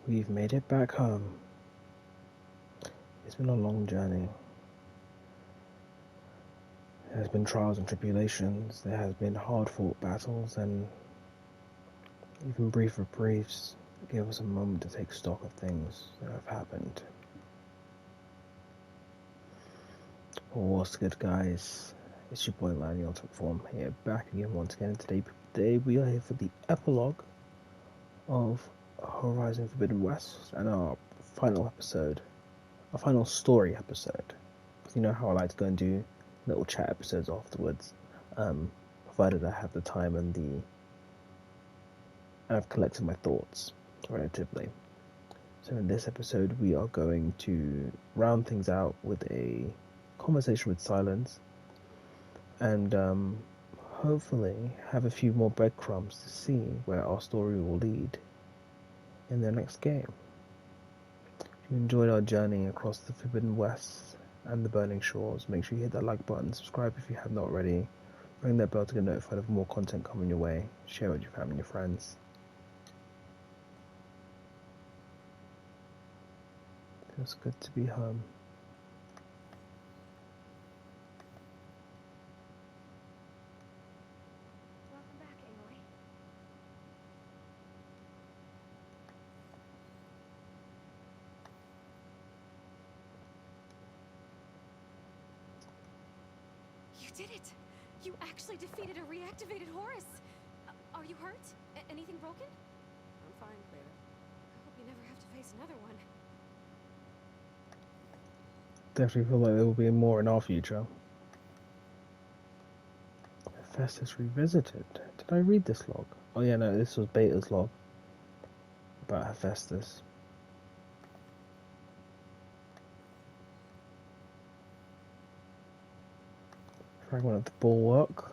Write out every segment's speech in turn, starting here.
We've made it back home. It's been a long journey. There has been trials and tribulations, there has been hard-fought battles, and even brief reprieves that give us a moment to take stock of things that have happened. What's good, guys? It's your boy Lanny on top form here, back again once again. Today we are here for the epilogue of Horizon Forbidden West and our final episode, our final story episode. You know how I like to go and do little chat episodes afterwards, provided I have the time and I've collected my thoughts relatively. So in this episode, we are going to round things out with a conversation with Silence, and hopefully have a few more breadcrumbs to see where our story will lead in the next game. If you enjoyed our journey across the Forbidden West and the Burning Shores, make sure you hit that like button, subscribe if you have not already, ring that bell to get notified of more content coming your way, share it with your family and your friends. Feels good to be home. Welcome back, Aloy. You did it! You actually defeated a reactivated Horus! Are you hurt? Anything broken? I'm fine, Cleta. I hope you never have to face another one. Definitely feel like there will be more in our future. Hephaestus Revisited. Did I read this log? Oh yeah, no, this was Beta's log about Hephaestus. Fragment of the bulwark.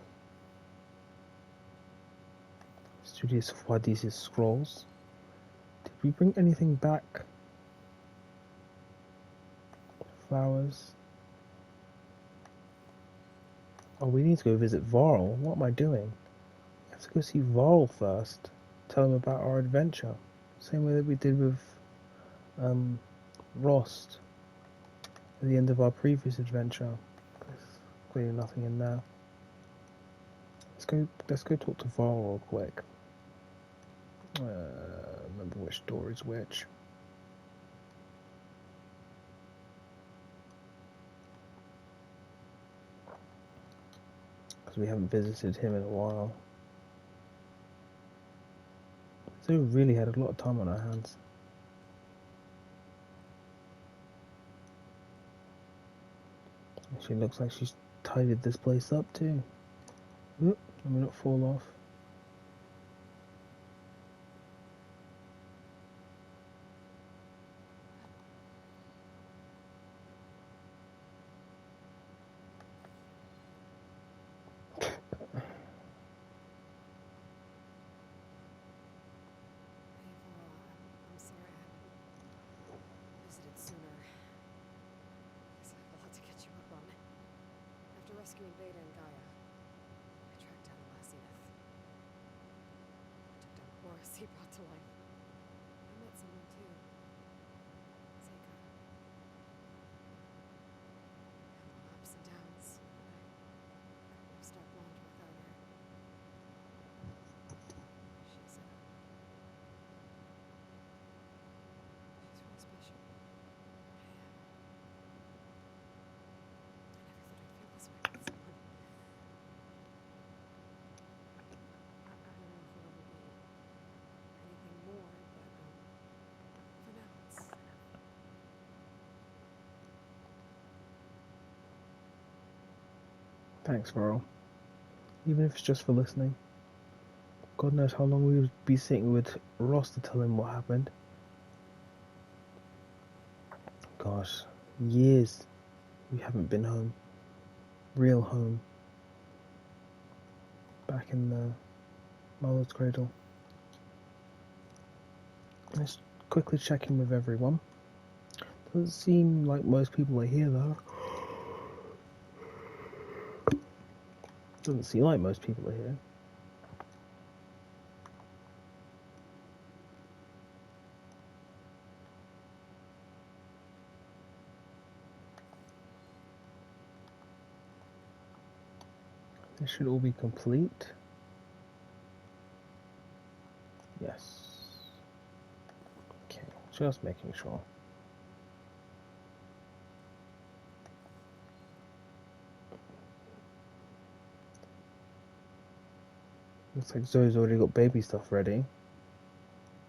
Studious of Wadis' scrolls. Did we bring anything back? Flowers. Oh, we need to go visit Varl. What am I doing? Let's go see Varl first. Tell him about our adventure. Same way that we did with Rost at the end of our previous adventure. There's clearly nothing in there. Let's go talk to Varl real quick. Remember which door is which. Because we haven't visited him in a while. So we really had a lot of time on our hands. She looks like she's tidied this place up too. Oop, let me not fall off. I'm sorry I haven't visited sooner. Guess I have a lot to catch you up on. After rescuing Beta and Gaia, I tracked down Zenith. Took down Horus he brought to life. I met someone too. Zeka. Had a lot of ups and downs, but I couldn't have stopped longer without her. She's really special. I never thought I'd feel this way with someone. I don't know if we'll ever be anything more, but for now it's enough. Thanks, Varl. Even if it's just for listening. God knows how long we would be sitting with Ross to tell him what happened. Gosh, years we haven't been home. Real home. Back in the mother's cradle. Let's quickly check in with everyone. Doesn't seem like most people are here though. Doesn't seem like most people are here. This should all be complete. Yes. Okay, just making sure. Looks like Zoe's already got baby stuff ready.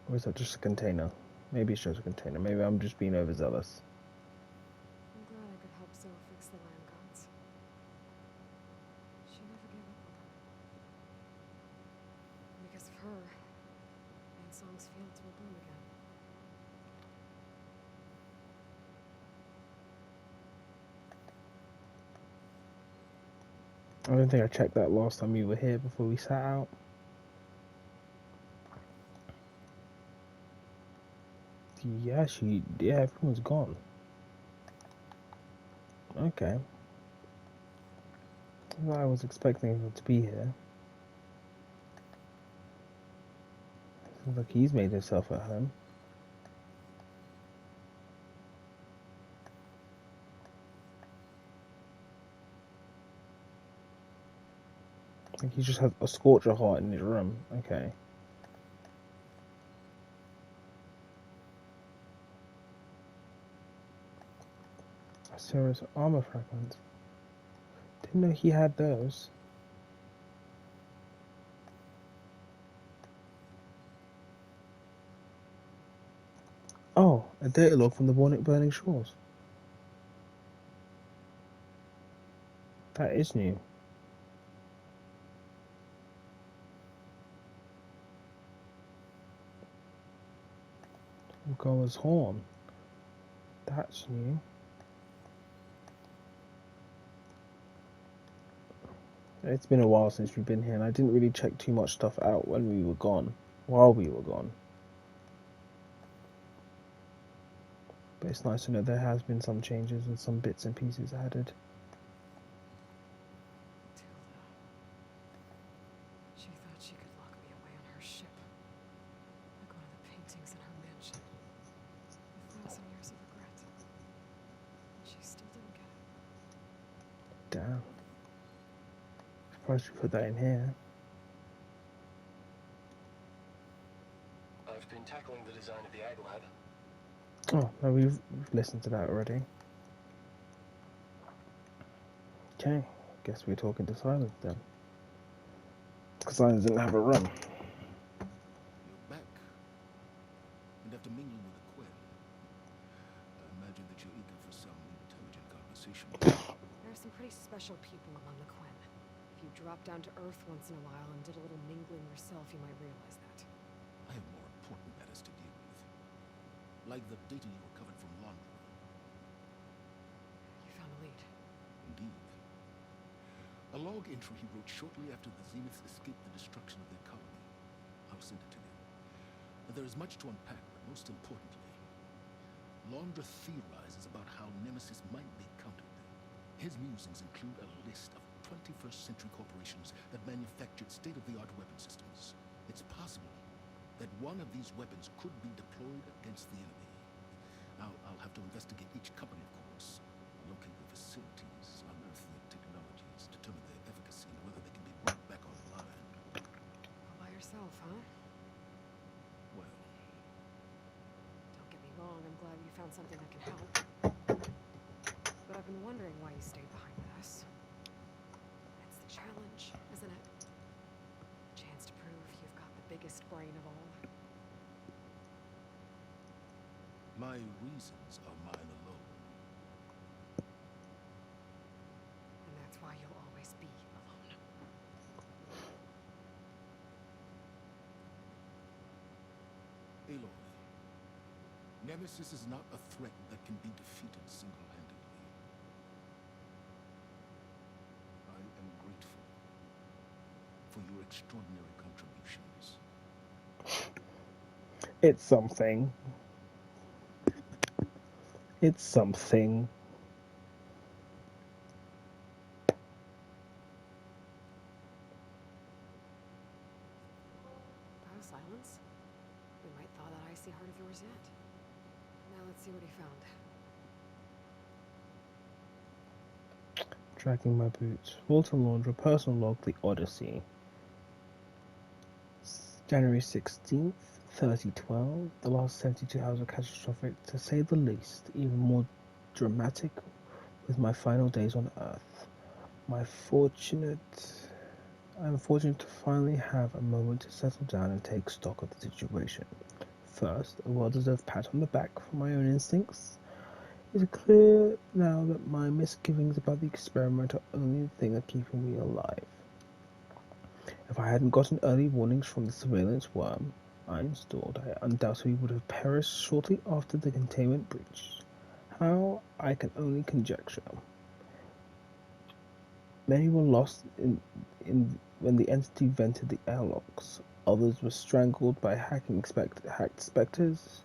Or is that just a container? Maybe it's just a container. Maybe I'm just being overzealous. I'm glad I could help Zoe fix the land gods. She never gave up on them. Because of her, Song's fields will bloom again. I don't think I checked that last time you were here before we sat out. Yeah, everyone's gone. Okay. Well, I was expecting him to be here. Seems like he's made himself at home. I think he just has a scorcher heart in his room. Okay. Sarah's armor fragments. Didn't know he had those. Oh, a data log from the Burning Shores. That is new. Goa's horn. That's new. It's been a while since we've been here, and I didn't really check too much stuff out when we were gone, while we were gone. But it's nice to know there has been some changes and some bits and pieces added. She thought she could lock me away on her ship. Like one of the paintings in her mansion. 1,000 years of regret. And she still didn't get it. Damn. Surprised you put that in here. I've been tackling the design of the Ag Lab. Oh, no, we've listened to that already. Okay, guess we're talking to Silence then. Because Silence didn't have a run. You're back. And after mingling with the Quell, I imagine that you're eager for some intelligent conversation. There are some pretty special people among the Quen. If you dropped down to Earth once in a while and did a little mingling yourself, you might realize that. I have more important matters to deal with. Like the data you recovered from Londra. You found a lead. Indeed. A log entry he wrote shortly after the Zeniths escaped the destruction of their colony. I'll send it to you. There is much to unpack, but most importantly, Londra theorizes about how Nemesis might be countered. His musings include a list of 21st century corporations that manufactured state-of-the-art weapon systems. It's possible that one of these weapons could be deployed against the enemy. Now, I'll have to investigate each company, of course, locate the facilities, unearth their technologies, determine their efficacy, and whether they can be brought back online. All by yourself, huh? Well, Don't get me wrong, I'm glad you found something that can help. But I've been wondering why you stayed behind with us. It's the challenge, isn't it? Chance to prove you've got the biggest brain of all. my reasons are mine alone. And that's why you'll always be alone. Aloy, Nemesis is not a threat that can be defeated single-handedly. I am grateful for your extraordinary contributions. It's something. It's something. Oh, silence? We might thaw that icy heart of yours yet. Now let's see what he found. Dragging my boots. Walter Laundra, personal log, The Odyssey. January 16th, 3012. The last 72 hours were catastrophic, to say the least, even more dramatic with my final days on Earth. I'm fortunate to finally have a moment to settle down and take stock of the situation. First, a well-deserved pat on the back for my own instincts. It is clear now that my misgivings about the experiment are only the thing that's keeping me alive. If I hadn't gotten early warnings from the surveillance worm I installed, I undoubtedly would have perished shortly after the containment breach. How, I can only conjecture. Many were lost when the entity vented the airlocks. Others were strangled by hacked spectres.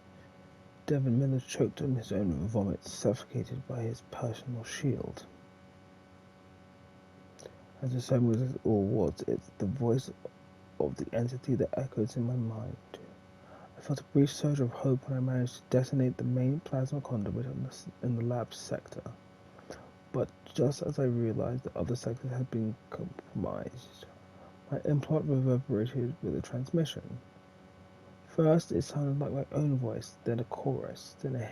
Devin Miller choked on his own vomit, suffocated by his personal shield. As discernible as it all was, it's the voice of the entity that echoes in my mind. I felt a brief surge of hope when I managed to detonate the main plasma conduit in the lab sector. But just as I realized the other sectors had been compromised, my implant reverberated with a transmission. First, it sounded like my own voice, then a chorus, then a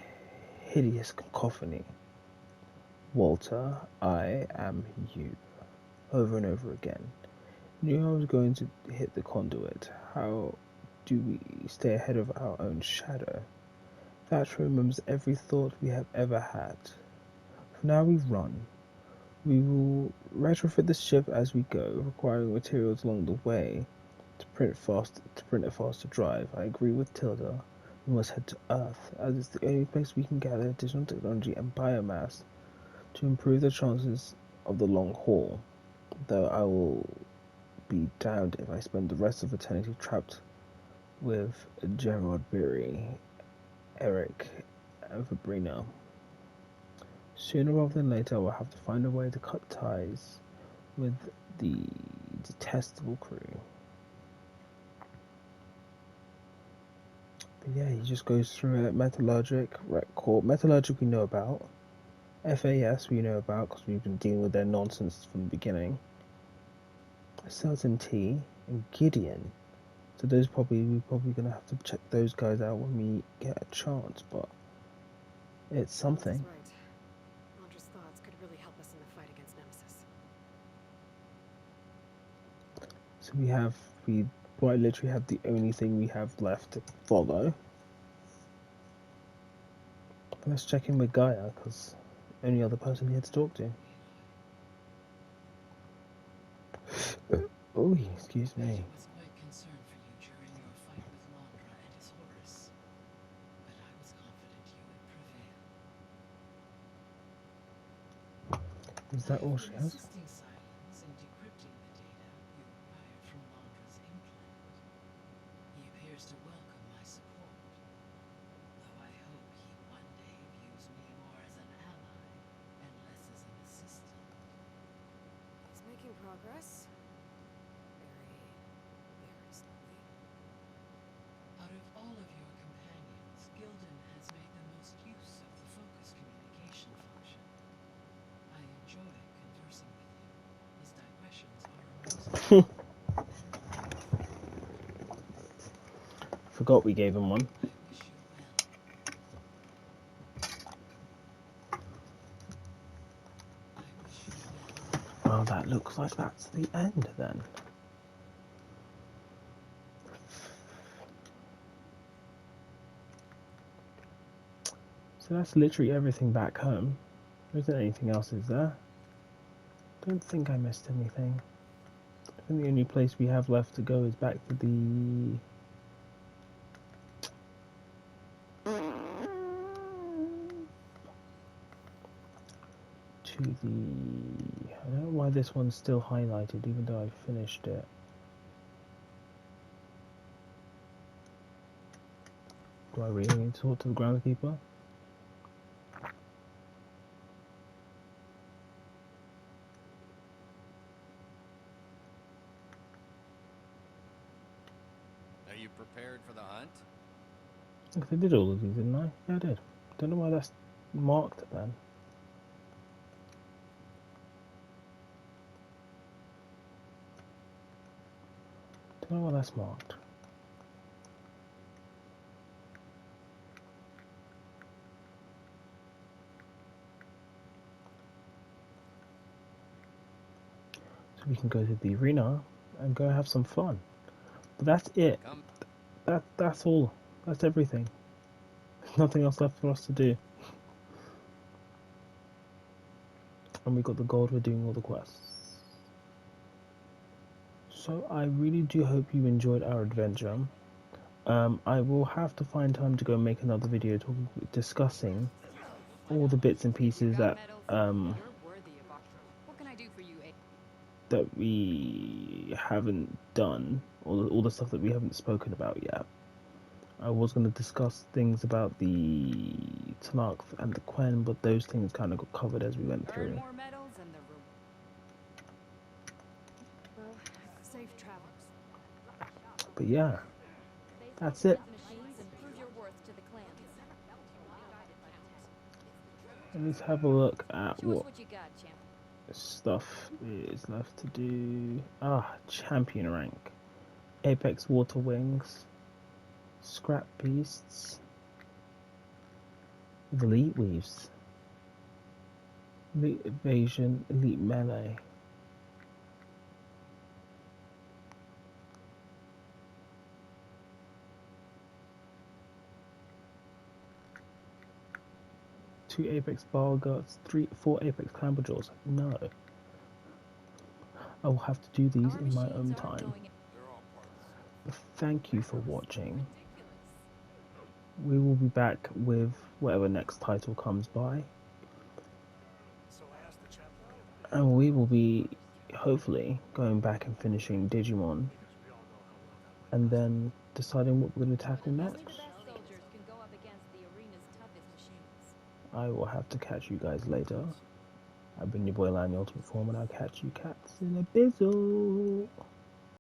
hideous cacophony. Walter, I am you. Over and over again. Knew I was going to hit the conduit. How do we stay ahead of our own shadow? That remembers every thought we have ever had. For now we run. We will retrofit the ship as we go, requiring materials along the way to print a faster drive. I agree with Tilda. We must head to Earth, as it's the only place we can gather additional technology and biomass to improve the chances of the long haul. Though I will be damned if I spend the rest of eternity trapped with Gerard Beery, Eric, and Fabrina. Sooner rather than later, I will have to find a way to cut ties with the detestable crew. But yeah, he just goes through it. Metallurgic, record. Metallurgic we know about. FAS we know about because we've been dealing with their nonsense from the beginning. Certain T and Gideon. So we're probably gonna have to check those guys out when we get a chance, but it's something. That's right. Londra's thoughts could really help us in the fight against Nemesis. So we quite literally have the only thing we have left to follow. Let's check in with Gaia, because only other person here to talk to. Oh, excuse me. I was quite concerned for you during your fight with Londra and his Horus, but I was confident you would prevail. Is that all she has? Assisting Silence in decrypting the data you acquired from Londra's implant. He appears to welcome my support, though I hope he one day views me more as an ally and less as an assistant. He's making progress. Very slowly. Out of all of your companions, Gildan has made the most use of the focus communication function. I enjoy conversing with you. His digressions are amusing. Forgot we gave him one. I wish you well. I wish you well. Well, that looks like that's the end then. So that's literally everything back home. There isn't anything else, is there? Don't think I missed anything. I think the only place we have left to go is back to the... I don't know why this one's still highlighted, even though I finished it. Do I really need to talk to the groundskeeper? Are you prepared for the hunt? I think I did all of these, didn't I? Yeah, I did. Don't know why that's marked then. don't know what that's marked. So we can go to the arena and go have some fun. But that's it. Come. That's all. That's everything. There's nothing else left for us to do. And we got the gold for doing all the quests. So I really do hope you enjoyed our adventure. I will have to find time to go make another video discussing all the bits and pieces that What can I do for you, A? that we haven't done, all the stuff that we haven't spoken about yet. I was going to discuss things about the Tanakh and the Quen, but those things kind of got covered as we went Earn through. more medals and the room. Well, safe travels. But yeah, that's it. Machines and prove your worth to the clan. Let's have a look at Show us what what you got, champ. stuff is left to do. Champion rank, Apex Water Wings, Scrap Beasts, Elite Weaves, Elite Evasion, Elite Melee. Two Apex Bar Guards, 4 Apex Clamberjaws. No. I will have to do these Our in my machines own aren't time. going- But thank you for watching. We will be back with whatever next title comes by. And we will be, hopefully, going back and finishing Digimon. And then deciding what we're going to tackle Only next. the best soldiers can go up against the arena's toughest machines. I will have to catch you guys later. I've been your boy Lan, the Ultimate Form, and I'll catch you cats in a bizzle.